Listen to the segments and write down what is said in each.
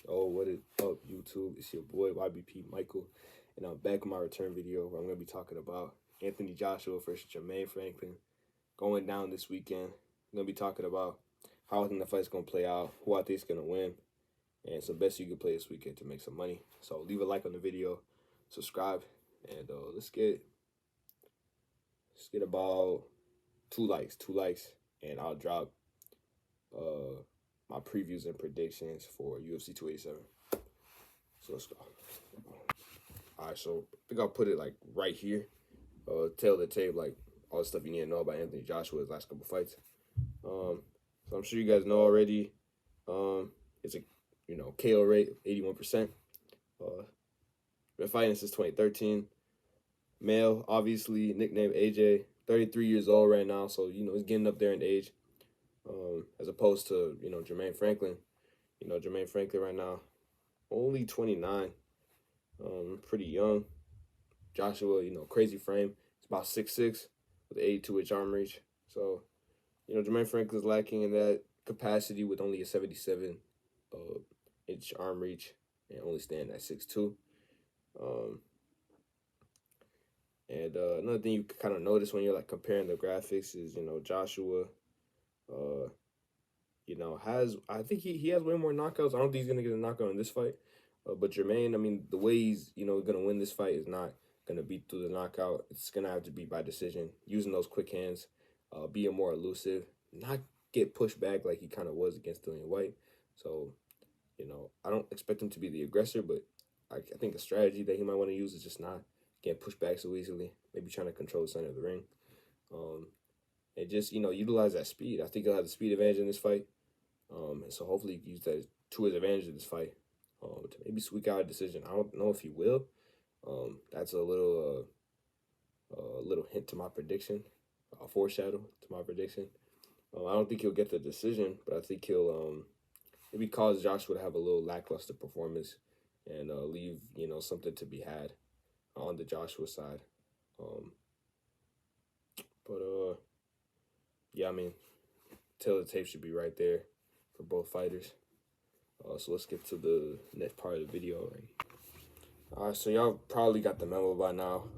Oh, what is up, YouTube? It's your boy YBP Michael, and I'm back with my return video where I'm going to be talking about Anthony Joshua versus Jermaine Franklin going down this weekend. I'm going to be talking about how I think the fight's going to play out, who I think is going to win, and some bets you can play this weekend to make some money. So leave a like on the video, subscribe, and let's get about two likes, and I'll drop my previews and predictions for UFC 287. So let's go. All right, so I think I'll put it like right here. Tail of the tape, like all the stuff you need to know about Anthony Joshua's last couple fights. So I'm sure you guys know already. It's a KO rate of 81%. Been fighting since 2013. Male, obviously, nicknamed AJ. 33 years old right now, so he's getting up there in age. As opposed to Jermaine Franklin. Jermaine Franklin right now, only 29. Pretty young. Joshua, crazy frame. It's about 6'6" with 82-inch arm reach. So, Jermaine Franklin's lacking in that capacity with only a 77-inch arm reach and only standing at 6'2". And another thing you kind of notice when you're like comparing the graphics is, Joshua, I think he has way more knockouts. I don't think he's gonna get a knockout in this fight. But Jermaine, I mean, the way he's gonna win this fight is not gonna be through the knockout. It's gonna have to be by decision, using those quick hands, being more elusive, not get pushed back like he kind of was against Dillian White. So, I don't expect him to be the aggressor, but I think a strategy that he might want to use is just not getting pushed back so easily. Maybe trying to control the center of the ring, and just utilize that speed. I think he'll have the speed advantage in this fight. And so hopefully he can use that to his advantage in this fight. To maybe squeak out a decision. I don't know if he will. That's a little hint to my prediction, a foreshadow to my prediction. I don't think he'll get the decision, but I think he'll maybe cause Joshua to have a little lackluster performance and leave something to be had on the Joshua side. Yeah, I mean, tail of the tape should be right there for both fighters. So let's get to the next part of the video. All right, so y'all probably got the memo by now.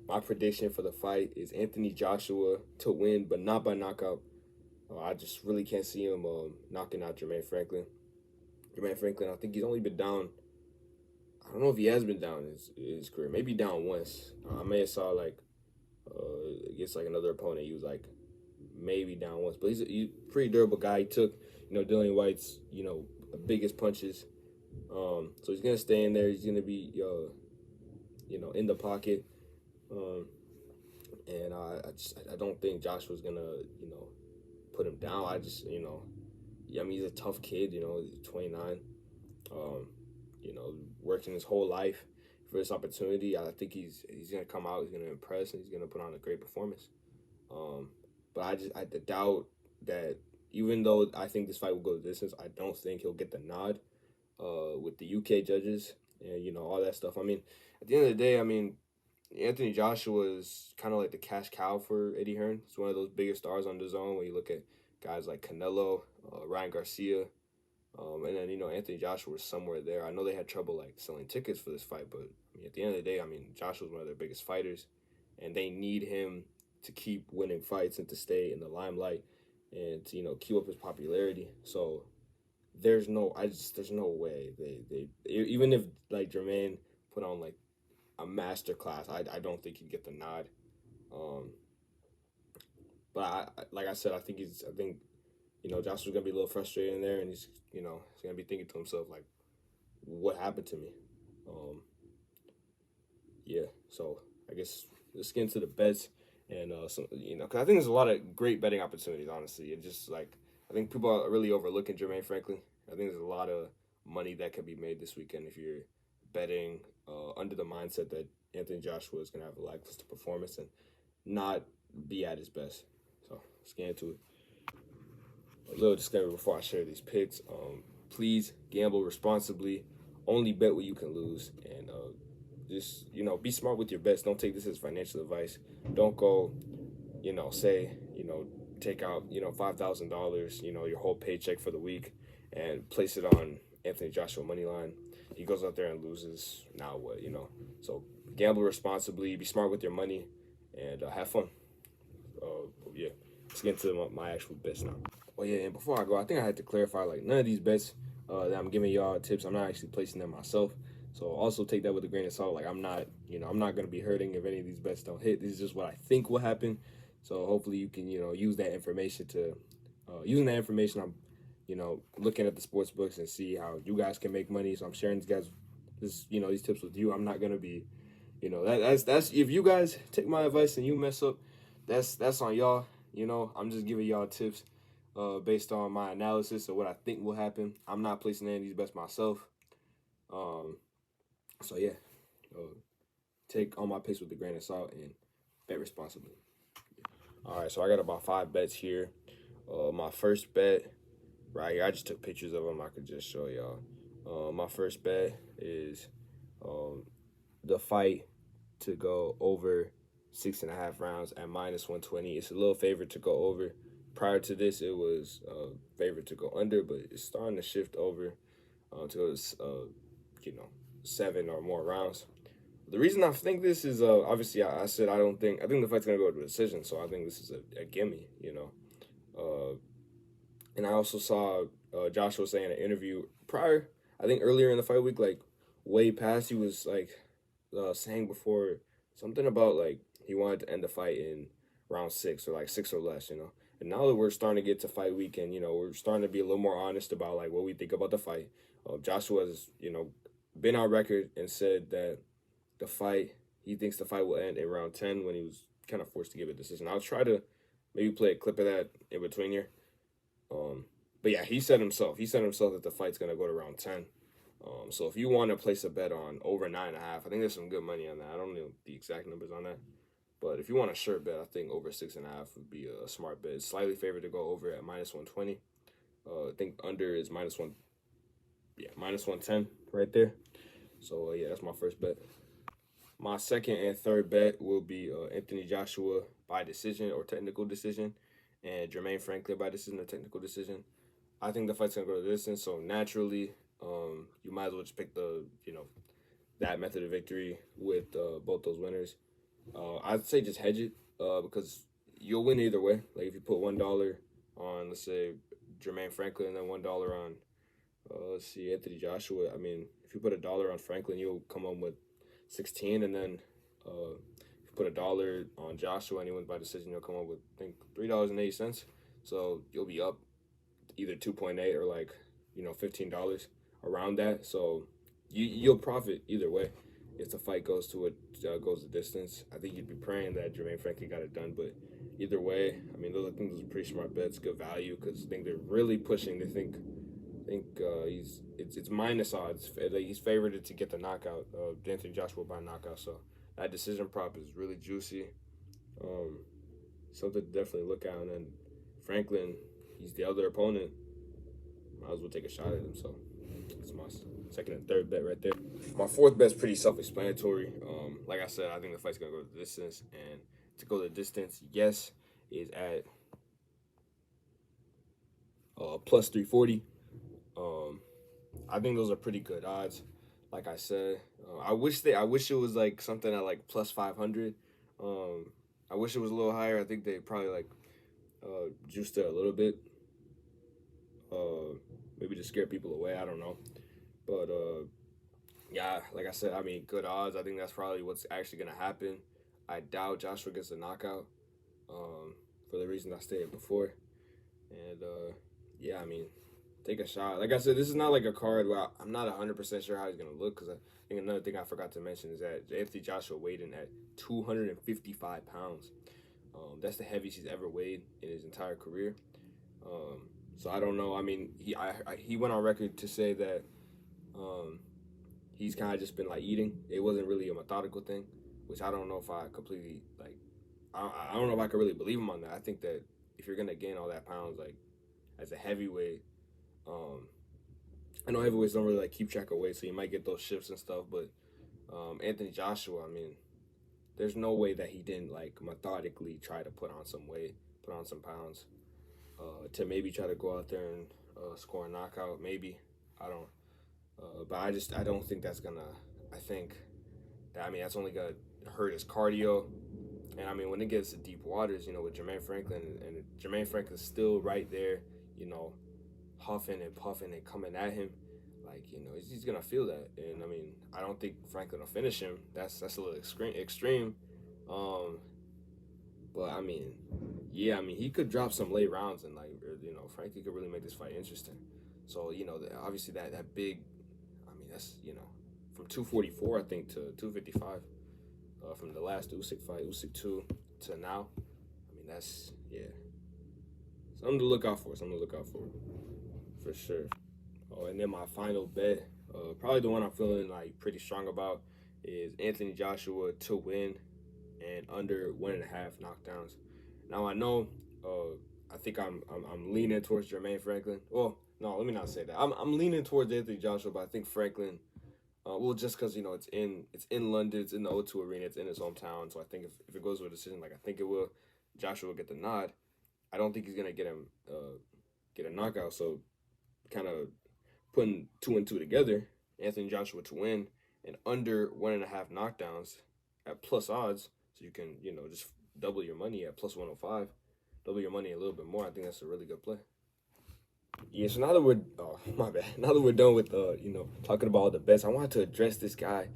My prediction for the fight is Anthony Joshua to win, but not by knockout. I just really can't see him knocking out Jermaine Franklin. Jermaine Franklin, I think he's only been down. I don't know if he has been down in his career. Maybe down once. I may have saw like against like another opponent. He was like maybe down once, but he's a pretty durable guy. He took Dillian White's biggest punches. So he's gonna stay in there. He's gonna be in the pocket. And I don't think Joshua's gonna put him down. I just I mean, he's a tough kid. He's 29. Working his whole life for this opportunity. I think he's gonna come out. He's gonna impress, and he's gonna put on a great performance. But I doubt that. Even though I think this fight will go the distance, I don't think he'll get the nod with the UK judges and all that stuff. I mean, at the end of the day, I mean, Anthony Joshua is kind of like the cash cow for Eddie Hearn. He's one of those bigger stars on the zone when you look at guys like Canelo, Ryan Garcia, and then Anthony Joshua was somewhere there. I know they had trouble like selling tickets for this fight, but I mean, at the end of the day, I mean, Joshua's one of their biggest fighters, and they need him to keep winning fights and to stay in the limelight and to keep up his popularity. So there's no way they even if like Jermaine put on like a master class, I don't think he'd get the nod. But like I said, I think Joshua's gonna be a little frustrated in there, and he's gonna be thinking to himself like, what happened to me? Yeah. So I guess let's get into the bets. And because I think there's a lot of great betting opportunities. Honestly, it just like I think people are really overlooking Jermaine Franklin. I think there's a lot of money that could be made this weekend if you're betting under the mindset that Anthony Joshua is gonna have a lackluster performance and not be at his best. So let's get into it. A little disclaimer before I share these picks. Please gamble responsibly. Only bet what you can lose, and just be smart with your bets. Don't take this as financial advice. Don't go say take out $5,000 your whole paycheck for the week and place it on Anthony Joshua money line. He goes out there and loses. Now what, you know? So gamble responsibly, be smart with your money, and have fun. Yeah, let's get into my actual bets now. Oh yeah, and before I go, I think I had to clarify, like, none of these bets that I'm giving y'all tips, I'm not actually placing them myself. So also take that with a grain of salt. Like, I'm not, I'm not gonna be hurting if any of these bets don't hit. This is just what I think will happen. So hopefully you can, use that information to, using that information, I'm, looking at the sports books and see how you guys can make money. So I'm sharing these tips with you. I'm not gonna be, that's if you guys take my advice and you mess up, that's on y'all. I'm just giving y'all tips based on my analysis of what I think will happen. I'm not placing any of these bets myself. So yeah, take all my picks with a grain of salt and bet responsibly. All right, so I got about 5 bets here. My first bet, right here, I just took pictures of them. I could just show y'all. My first bet is the fight to go over 6.5 rounds at -120. It's a little favorite to go over. Prior to this, it was favorite to go under, but it's starting to shift over to 7 or more rounds. The reason I think this is obviously I said I think the fight's gonna go to a decision, so I think this is a gimme, and I also saw Joshua say in an interview prior, I think earlier in the fight week, like way past, he was like saying before something about like he wanted to end the fight in round 6 or like 6 or less, And now that we're starting to get to fight weekend, we're starting to be a little more honest about like what we think about the fight. Joshua's, been on record and said that he thinks the fight will end in round 10 when he was kind of forced to give a decision. I'll try to maybe play a clip of that in between here. But yeah, he said himself that the fight's gonna go to round 10. So if you want to place a bet on over 9.5, I think there's some good money on that. I don't know the exact numbers on that, but if you want a sure bet, I think over 6.5 would be a smart bet. It's slightly favored to go over at -120. I think under is -110 right there. So yeah, that's my first bet. My second and third bet will be Anthony Joshua by decision or technical decision, and Jermaine Franklin by decision or technical decision. I think the fight's gonna go to the distance, so naturally, you might as well just pick that method of victory with both those winners. I'd say just hedge it because you'll win either way. Like if you put $1 on, let's say, Jermaine Franklin, and then $1 on, Anthony Joshua. I mean, if you put $1 on Franklin, you'll come home with 16, and then if you put $1 on Joshua and he wins by decision, you'll come up with I think $3.80. So you'll be up either 2.8 or like $15 around that. So you'll profit either way if the fight goes to goes the distance. I think you'd be praying that Jermaine Franklin got it done, but either way, I mean, I think those are pretty smart bets, good value, because I think they're really pushing. They think it's minus odds. He's favored to get the knockout, Anthony Joshua by knockout. So that decision prop is really juicy. Something to definitely look at. And then Franklin, he's the other opponent. Might as well take a shot at him. So that's my second and third bet right there. My fourth bet's pretty self-explanatory. Like I said, I think the fight's gonna go the distance, and to go the distance, yes, is at plus 340. I think those are pretty good odds. Like I said, I wish it was like something at like plus 500. I wish it was a little higher. I think they probably like juiced it a little bit. Maybe to scare people away. I don't know, but yeah, like I said, I mean, good odds. I think that's probably what's actually gonna happen. I doubt Joshua gets a knockout, for the reasons I stated before, and yeah, I mean, take a shot. Like I said, this is not like a card where I'm not 100% sure how he's gonna look, because I think another thing I forgot to mention is that Anthony Joshua weighed in at 255 pounds. That's the heaviest he's ever weighed in his entire career. So I don't know. I mean, he went on record to say that he's kind of just been like eating. It wasn't really a methodical thing, which I don't know if I completely like. I don't know if I could really believe him on that. I think that if you're gonna gain all that pounds, like as a heavyweight, I know heavyweights don't really like keep track of weight, so you might get those shifts and stuff. But Anthony Joshua, I mean, there's no way that he didn't like methodically try to put on some weight, put on some pounds, to maybe try to go out there and score a knockout. Maybe, I don't. But I don't think that's gonna. I think that that's only gonna hurt his cardio. And I mean, when it gets to deep waters, with Jermaine Franklin, and Jermaine Franklin's still right there, you know, huffing and puffing and coming at him, like he's gonna feel that. And I mean, I don't think Franklin will finish him. That's a little extreme. Um, but I mean, yeah, I mean he could drop some late rounds and Franklin could really make this fight interesting. So obviously that big, I mean that's from 244 I think to 255. From the last Usyk fight, Usyk 2 to now. I mean, that's, something to look out for. For sure. Oh, and then my final bet, probably the one I'm feeling like pretty strong about, is Anthony Joshua to win and under 1.5 knockdowns. Now I know, I think I'm leaning towards Jermaine Franklin. Well, no, let me not say that. I'm leaning towards Anthony Joshua, but I think Franklin. Well, just because it's in London, it's in the O2 Arena, it's in his hometown. So I think if it goes to a decision, like I think it will, Joshua will get the nod. I don't think he's gonna get a knockout. So kind of putting 2 and 2 together, Anthony Joshua to win and under 1.5 knockdowns at plus odds, so you can just double your money at plus 105, double your money a little bit more. I think that's a really good play. Yeah, so now that we're my bad. Now that we're done with talking about all the bets, I wanted to address this guy.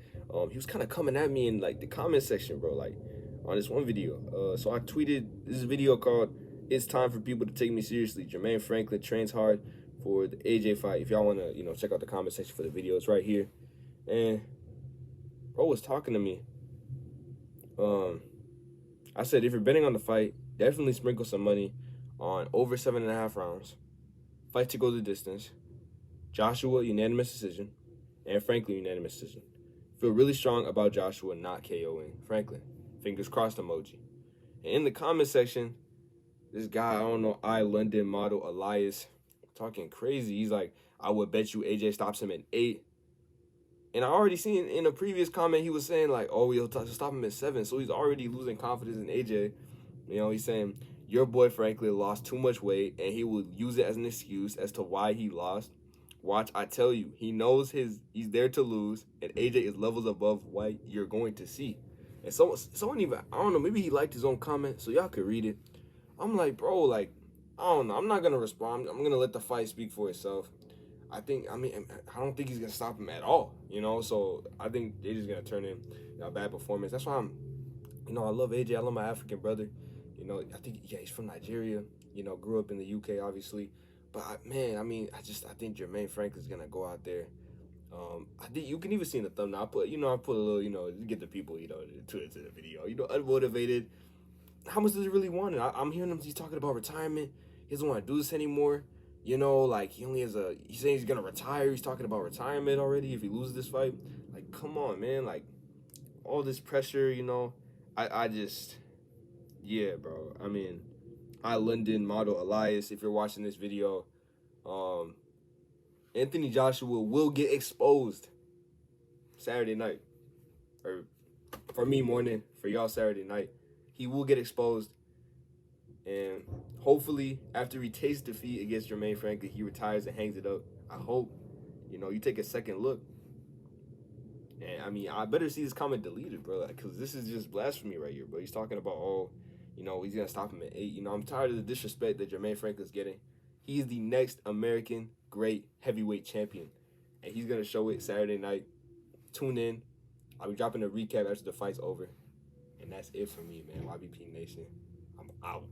He was kind of coming at me in like the comment section, bro. Like on this one video. So I tweeted this video called "It's Time for People to Take Me Seriously." Jermaine Franklin trains hard for the AJ fight. If y'all wanna check out the comment section for the video, it's right here. And bro was talking to me. I said if you're betting on the fight, definitely sprinkle some money on over 7.5 rounds. Fight to go the distance. Joshua, unanimous decision. And Franklin, unanimous decision. Feel really strong about Joshua not KOing Franklin. Fingers crossed emoji. And in the comment section, this guy, I don't know, London model Elias, talking crazy. He's like, I would bet you AJ stops him at 8. And I already seen in a previous comment, he was saying like, oh, he'll stop him at 7. So he's already losing confidence in AJ. He's saying, your boy Franklin lost too much weight, and he will use it as an excuse as to why he lost. Watch, I tell you, he knows he's there to lose, and AJ is levels above what you're going to see. And someone even, I don't know, maybe he liked his own comment, so y'all could read it. I'm like, bro, like, I don't know. I'm not going to respond. I'm going to let the fight speak for itself. I don't think he's going to stop him at all, So I think AJ's going to turn in a bad performance. That's why I love AJ. I love my African brother. I think, he's from Nigeria, grew up in the UK, obviously. But, I think Jermaine Franklin's going to go out there. I think you can even see in the thumbnail, I put a little, to get the people, to the video, unmotivated. How much does he really want it? I'm hearing him, he's talking about retirement. He doesn't want to do this anymore. Like, he's saying he's going to retire. He's talking about retirement already if he loses this fight. Like, come on, man. Like, all this pressure, yeah, bro. London model Elias, if you're watching this video, Anthony Joshua will get exposed Saturday night. Or for me, morning. For y'all, Saturday night. He will get exposed. And hopefully, after he tastes defeat against Jermaine Franklin, he retires and hangs it up. I hope, you take a second look. And, I better see this comment deleted, bro. Because this is just blasphemy right here, bro. He's talking about, he's going to stop him at 8. I'm tired of the disrespect that Jermaine Franklin's getting. He is the next American great heavyweight champion. And he's going to show it Saturday night. Tune in. I'll be dropping a recap after the fight's over. And that's it for me, man. YBP Nation. I'm out.